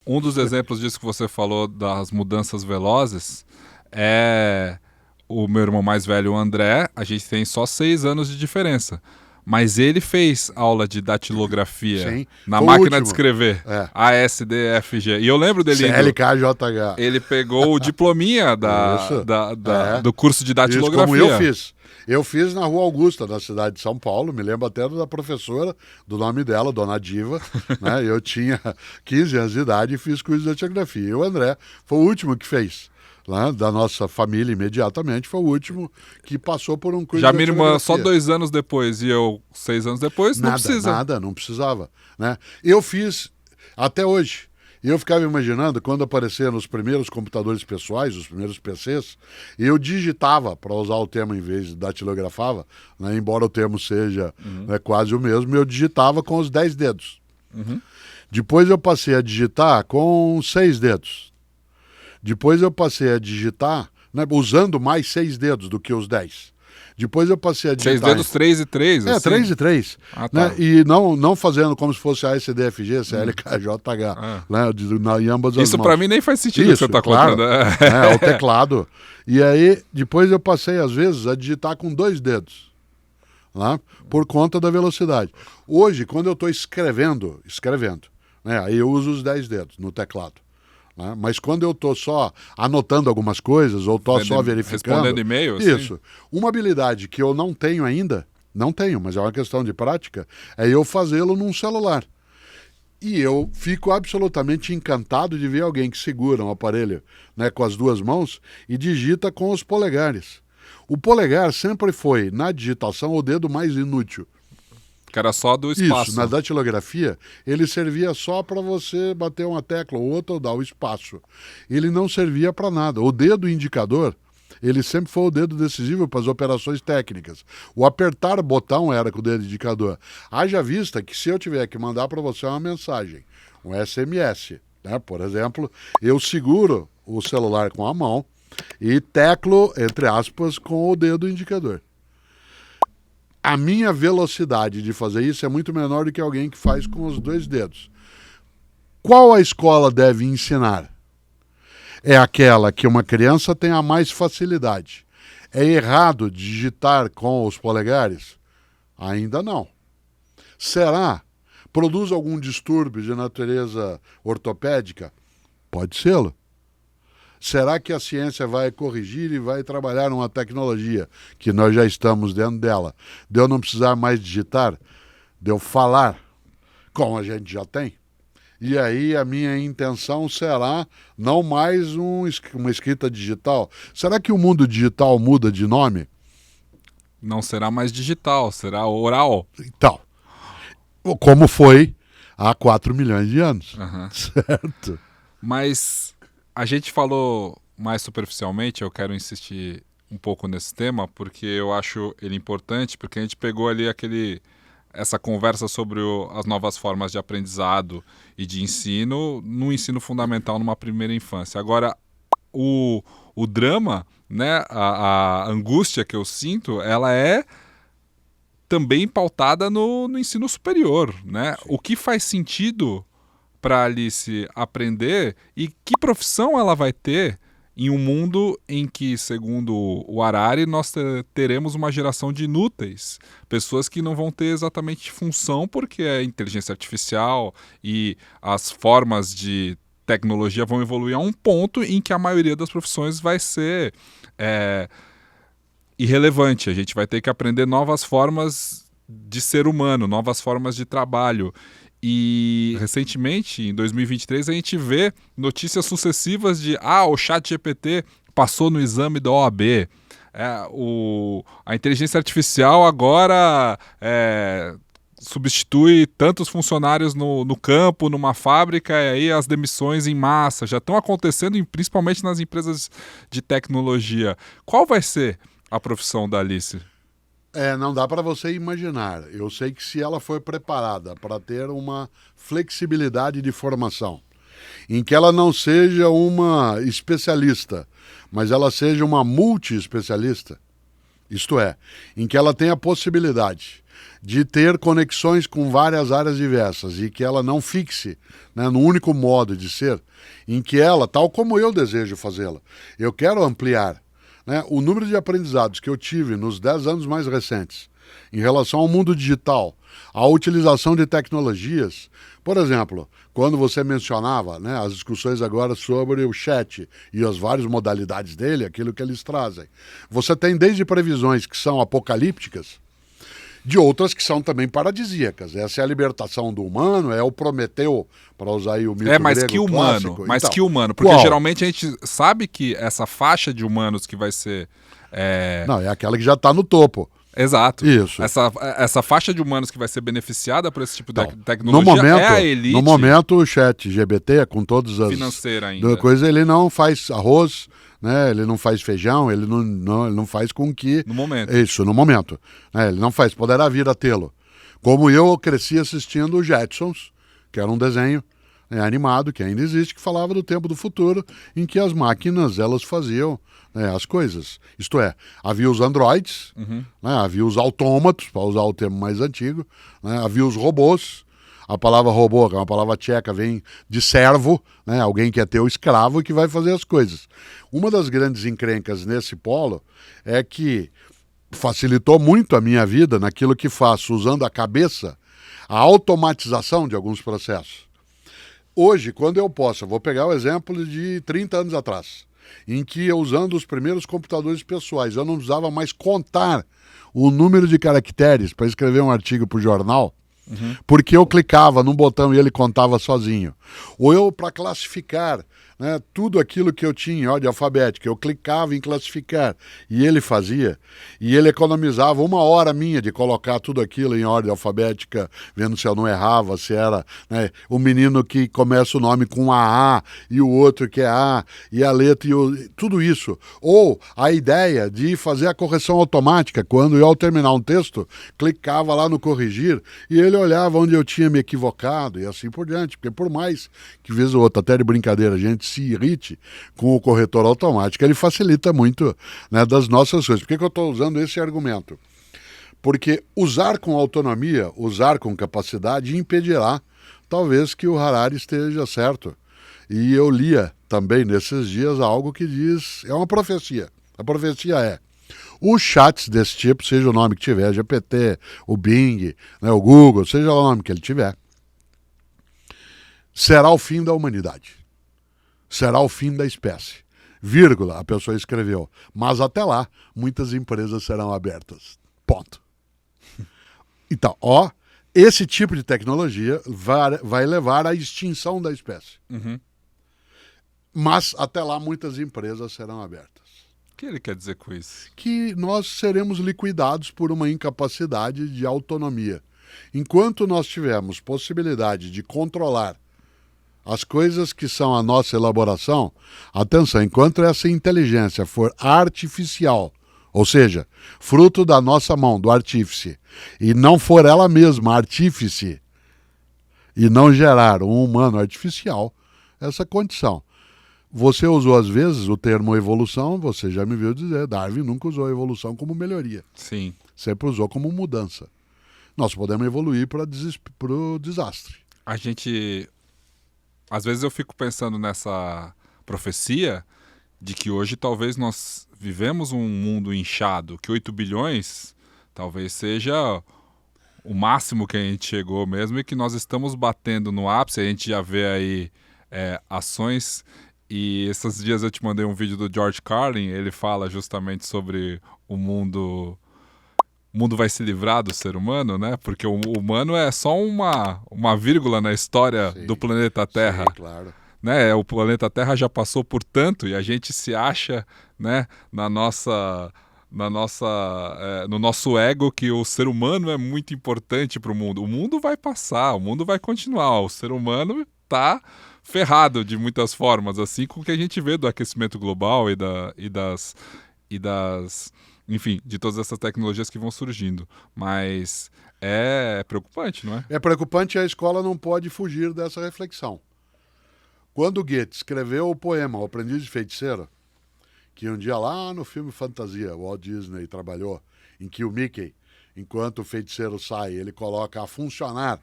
Um dos exemplos disso que você falou das mudanças velozes é o meu irmão mais velho, o André. A gente tem só 6 anos de diferença. Mas ele fez aula de datilografia Sim, na foi o máquina de último. escrever. A, S, D, F, G. E eu lembro dele indo... CLKJH. Ele pegou o diplominha Isso. do curso de Isso, como datilografia. eu fiz. Eu fiz na Rua Augusta, na cidade de São Paulo. Me lembro até da professora, do nome dela, Dona Diva. Né? Eu tinha 15 anos de idade e fiz curso de datilografia. E o André foi o último que fez. Lá, da nossa família, imediatamente, foi o último que passou por um curso Já de minha datilografia. irmã só 2 anos depois e eu 6 anos depois, não precisa. Nada, não precisava. Né? Eu fiz até hoje. E eu ficava imaginando, quando apareceram os primeiros computadores pessoais, os primeiros PCs, eu digitava, para usar o termo em vez de datilografava, né, embora o termo seja quase o mesmo, eu digitava com os 10 dedos. Depois eu passei a digitar com 6 dedos. Depois eu passei a digitar, né, usando mais 6 dedos do que os 10. Depois eu passei a digitar... 6 dedos, 3 e 3, assim? 3 e 3. Ah, tá. Né? E não fazendo como se fosse a SDFG, CLKJH, né? Em ambas as Isso mãos. pra mim nem faz sentido o que você tá claro, contando. É o teclado. E aí, depois eu passei, às vezes, a digitar com 2 dedos. Né? Por conta da velocidade. Hoje, quando eu estou escrevendo, né? Aí eu uso os 10 dedos no teclado. Né? Mas quando eu estou só anotando algumas coisas ou estou só verificando... Respondendo e-mail? Isso. Assim? Uma habilidade que eu não tenho ainda, não tenho, mas é uma questão de prática, é eu fazê-lo num celular. E eu fico absolutamente encantado de ver alguém que segura um aparelho, né, com as 2 mãos e digita com os polegares. O polegar sempre foi, na digitação, o dedo mais inútil. Que era só do espaço. Isso, na datilografia, ele servia só para você bater uma tecla ou outra ou dar o espaço. Ele não servia para nada. O dedo indicador, ele sempre foi o dedo decisivo para as operações técnicas. O apertar botão era com o dedo indicador. Haja vista que se eu tiver que mandar para você uma mensagem, um SMS, né, por exemplo, eu seguro o celular com a mão e teclo, entre aspas, com o dedo indicador. A minha velocidade de fazer isso é muito menor do que alguém que faz com os 2 dedos. Qual a escola deve ensinar? É aquela que uma criança tenha mais facilidade. É errado digitar com os polegares? Ainda não. Será? Produz algum distúrbio de natureza ortopédica? Pode ser. Será que a ciência vai corrigir e vai trabalhar numa tecnologia que nós já estamos dentro dela, de eu não precisar mais digitar, de eu falar, como a gente já tem? E aí a minha intenção será não mais uma escrita digital. Será que o mundo digital muda de nome? Não será mais digital, será oral. Então, como foi há 4 milhões de anos, certo? Mas a gente falou mais superficialmente, eu quero insistir um pouco nesse tema, porque eu acho ele importante, porque a gente pegou ali essa conversa sobre as novas formas de aprendizado e de ensino no ensino fundamental numa primeira infância. Agora, o drama, né, a angústia que eu sinto, ela é também pautada no ensino superior, né? O que faz sentido para a Alice aprender e que profissão ela vai ter em um mundo em que, segundo o Harari, nós teremos uma geração de inúteis, pessoas que não vão ter exatamente função porque a inteligência artificial e as formas de tecnologia vão evoluir a um ponto em que a maioria das profissões vai ser irrelevante. A gente vai ter que aprender novas formas de ser humano, novas formas de trabalho. E recentemente, em 2023, a gente vê notícias sucessivas de o ChatGPT passou no exame da OAB. A inteligência artificial agora substitui tantos funcionários no campo, numa fábrica, e aí as demissões em massa já estão acontecendo, principalmente nas empresas de tecnologia. Qual vai ser a profissão da Alice? Não dá para você imaginar. Eu sei que se ela for preparada para ter uma flexibilidade de formação, em que ela não seja uma especialista, mas ela seja uma multi-especialista, isto é, em que ela tenha a possibilidade de ter conexões com várias áreas diversas e que ela não fixe, né, no único modo de ser, em que ela, tal como eu desejo fazê-la, eu quero ampliar, né, o número de aprendizados que eu tive nos 10 anos mais recentes em relação ao mundo digital, a utilização de tecnologias. Por exemplo, quando você mencionava, né, as discussões agora sobre o chat e as várias modalidades dele, aquilo que eles trazem. Você tem desde previsões que são apocalípticas, de outras que são também paradisíacas. Essa é a libertação do humano, é o Prometeu, para usar aí o mito mas grego que humano, clássico. mas Então, que humano, porque qual? geralmente a gente sabe que essa faixa de humanos que vai ser... Não, é aquela que já está no topo. Exato. Isso. Essa faixa de humanos que vai ser beneficiada por esse tipo de Então, tecnologia é a elite no momento, o chat GBT, com todas as financeira ainda. coisas, ele não faz arroz, né? Ele não faz feijão, ele não faz com que... No momento. Isso, no momento. Né? Ele não faz, poderá vir a tê-lo. Como eu cresci assistindo o Jetsons, que era um desenho, né, animado, que ainda existe, que falava do tempo do futuro, em que as máquinas, elas faziam, né, as coisas. Isto é, havia os androides, né, havia os autômatos, para usar o termo mais antigo, né, havia os robôs. A palavra robô, que é uma palavra tcheca, vem de servo, né, alguém que é teu escravo e que vai fazer as coisas. Uma das grandes encrencas nesse polo é que facilitou muito a minha vida naquilo que faço, usando a cabeça, a automatização de alguns processos. Hoje, quando eu posso, eu vou pegar o exemplo de 30 anos atrás, em que eu, usando os primeiros computadores pessoais, eu não precisava mais contar o número de caracteres para escrever um artigo para o jornal, porque eu clicava num botão e ele contava sozinho. Ou eu, para classificar, né, tudo aquilo que eu tinha em ordem alfabética, eu clicava em classificar e ele fazia, e ele economizava 1 hora minha de colocar tudo aquilo em ordem alfabética, vendo se eu não errava, se era, né, o menino que começa o nome com A e o outro que é A, e a letra, tudo isso. Ou a ideia de fazer a correção automática, quando eu, ao terminar um texto, clicava lá no corrigir e ele olhava onde eu tinha me equivocado e assim por diante, porque por mais que vez ou outra, até de brincadeira, a gente se irrite com o corretor automático, ele facilita muito, né, das nossas coisas. Por que eu estou usando esse argumento? Porque usar com autonomia, usar com capacidade impedirá, talvez, que o Harari esteja certo. E eu lia também nesses dias algo que diz, é uma profecia. A profecia é: os chats desse tipo, seja o nome que tiver, GPT, o Bing, né, o Google, seja lá o nome que ele tiver, será o fim da humanidade. Será o fim da espécie. Vírgula, a pessoa escreveu. Mas até lá, muitas empresas serão abertas. Ponto. Então, esse tipo de tecnologia vai levar à extinção da espécie. Mas até lá, muitas empresas serão abertas. O que ele quer dizer com isso? Que nós seremos liquidados por uma incapacidade de autonomia. Enquanto nós tivermos possibilidade de controlar as coisas que são a nossa elaboração, atenção, enquanto essa inteligência for artificial, ou seja, fruto da nossa mão, do artífice, e não for ela mesma artífice, e não gerar um humano artificial, essa condição. Você usou às vezes o termo evolução, você já me viu dizer, Darwin nunca usou a evolução como melhoria. Sim. Sempre usou como mudança. Nós podemos evoluir para o desastre. A gente... Às vezes eu fico pensando nessa profecia de que hoje talvez nós vivemos um mundo inchado, que 8 bilhões talvez seja o máximo que a gente chegou mesmo e que nós estamos batendo no ápice. A gente já vê aí ações, e esses dias eu te mandei um vídeo do George Carlin, ele fala justamente sobre o mundo vai se livrar do ser humano, né? Porque o humano é só uma vírgula na história do planeta Terra. Sim, claro. Né? O planeta Terra já passou por tanto e a gente se acha, né, no nosso ego que o ser humano é muito importante para o mundo. O mundo vai passar, o mundo vai continuar. O ser humano está ferrado de muitas formas, assim como que a gente vê do aquecimento global enfim, de todas essas tecnologias que vão surgindo. Mas é preocupante, não é? É preocupante, e a escola não pode fugir dessa reflexão. Quando Goethe escreveu o poema O Aprendiz de Feiticeiro, que um dia lá no filme Fantasia, o Walt Disney trabalhou, em que o Mickey enquanto o feiticeiro sai, ele coloca a funcionar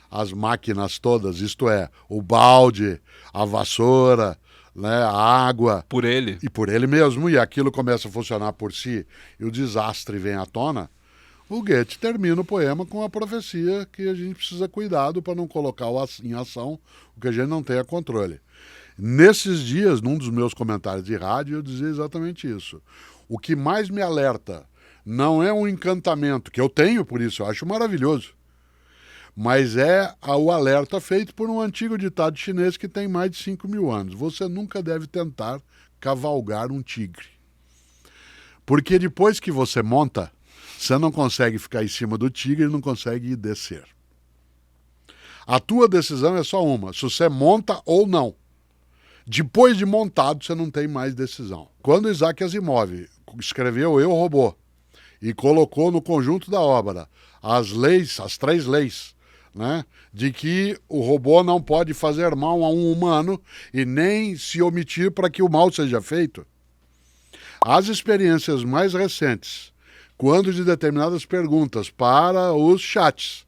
as máquinas todas, isto é, o balde, a vassoura, né, a água. Por ele. E por ele mesmo, e aquilo começa a funcionar por si, e o desastre vem à tona, o Goethe termina o poema com a profecia que a gente precisa cuidado para não colocar em ação o que a gente não tenha controle. Nesses dias, num dos meus comentários de rádio, eu dizia exatamente isso. O que mais me alerta não é um encantamento, que eu tenho por isso, eu acho maravilhoso, mas é o alerta feito por um antigo ditado chinês que tem mais de 5.000 anos. Você nunca deve tentar cavalgar um tigre. Porque depois que você monta, você não consegue ficar em cima do tigre e não consegue descer. A tua decisão é só uma, se você monta ou não. Depois de montado, você não tem mais decisão. Quando Isaac Asimov escreveu Eu, Robô, e colocou no conjunto da obra as leis, as 3 leis, né, de que o robô não pode fazer mal a um humano e nem se omitir para que o mal seja feito. As experiências mais recentes, quando de determinadas perguntas para os chats,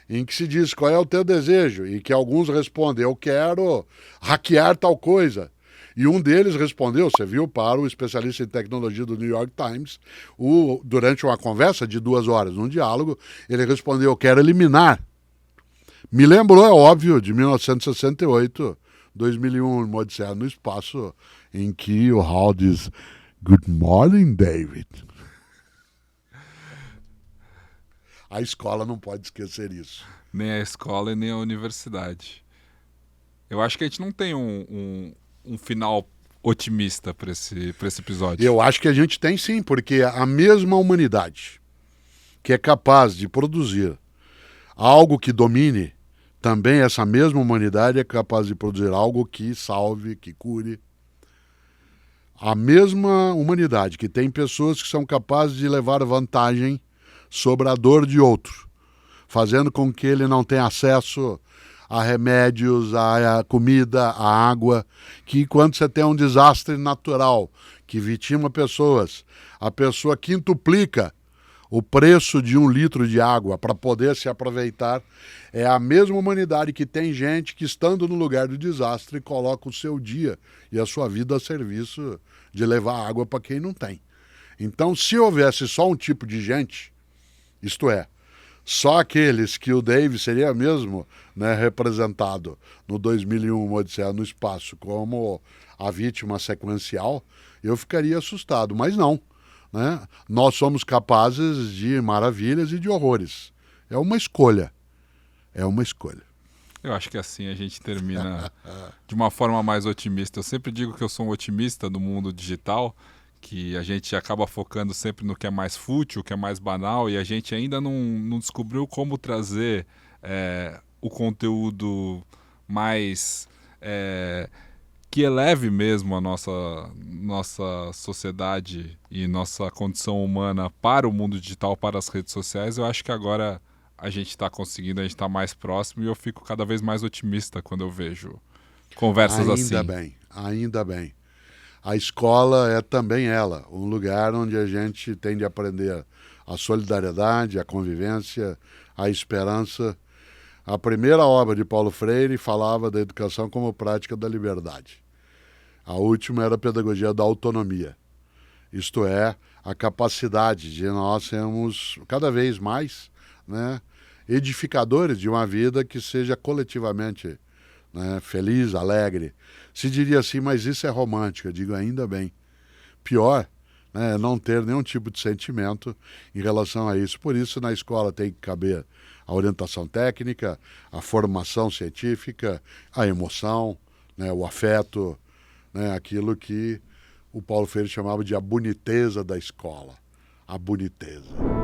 em que se diz qual é o teu desejo, e que alguns respondem, eu quero hackear tal coisa. E um deles respondeu, você viu, para o especialista em tecnologia do New York Times, durante uma conversa de 2 horas, num diálogo, ele respondeu, eu quero eliminar. Me lembrou, é óbvio, de 1968, 2001, uma Odisseia no Espaço, em que o Hal diz, Good morning, David. A escola não pode esquecer isso. Nem a escola e nem a universidade. Eu acho que a gente não tem um final otimista para esse episódio. Eu acho que a gente tem sim, porque a mesma humanidade que é capaz de produzir algo que domine, também essa mesma humanidade é capaz de produzir algo que salve, que cure. A mesma humanidade que tem pessoas que são capazes de levar vantagem sobre a dor de outro, fazendo com que ele não tenha acesso a remédios, a comida, a água, que quando você tem um desastre natural que vitima pessoas, a pessoa quintuplica o preço de 1 litro de água para poder se aproveitar. É a mesma humanidade que tem gente que, estando no lugar do desastre, coloca o seu dia e a sua vida a serviço de levar água para quem não tem. Então, se houvesse só um tipo de gente, isto é, só aqueles que o Dave seria mesmo, né, representado no 2001, uma Odisseia no Espaço, como a vítima sequencial, eu ficaria assustado, mas não. Né? Nós somos capazes de maravilhas e de horrores. É uma escolha. É uma escolha. Eu acho que assim a gente termina de uma forma mais otimista. Eu sempre digo que eu sou um otimista do mundo digital, que a gente acaba focando sempre no que é mais fútil, que é mais banal, e a gente ainda não descobriu como trazer o conteúdo mais que eleve mesmo a nossa sociedade e nossa condição humana para o mundo digital, para as redes sociais. Eu acho que agora a gente está conseguindo, a gente está mais próximo, e eu fico cada vez mais otimista quando eu vejo conversas assim. Ainda bem. A escola é também um lugar onde a gente tem de aprender a solidariedade, a convivência, a esperança. A primeira obra de Paulo Freire falava da educação como prática da liberdade. A última era a pedagogia da autonomia. Isto é, a capacidade de nós sermos cada vez mais, né, edificadores de uma vida que seja coletivamente, né, feliz, alegre. Se diria assim, mas isso é romântico. Eu digo, ainda bem. Pior, né, não ter nenhum tipo de sentimento em relação a isso. Por isso, na escola tem que caber a orientação técnica, a formação científica, a emoção, né, o afeto, né, aquilo que o Paulo Freire chamava de a boniteza da escola. A boniteza.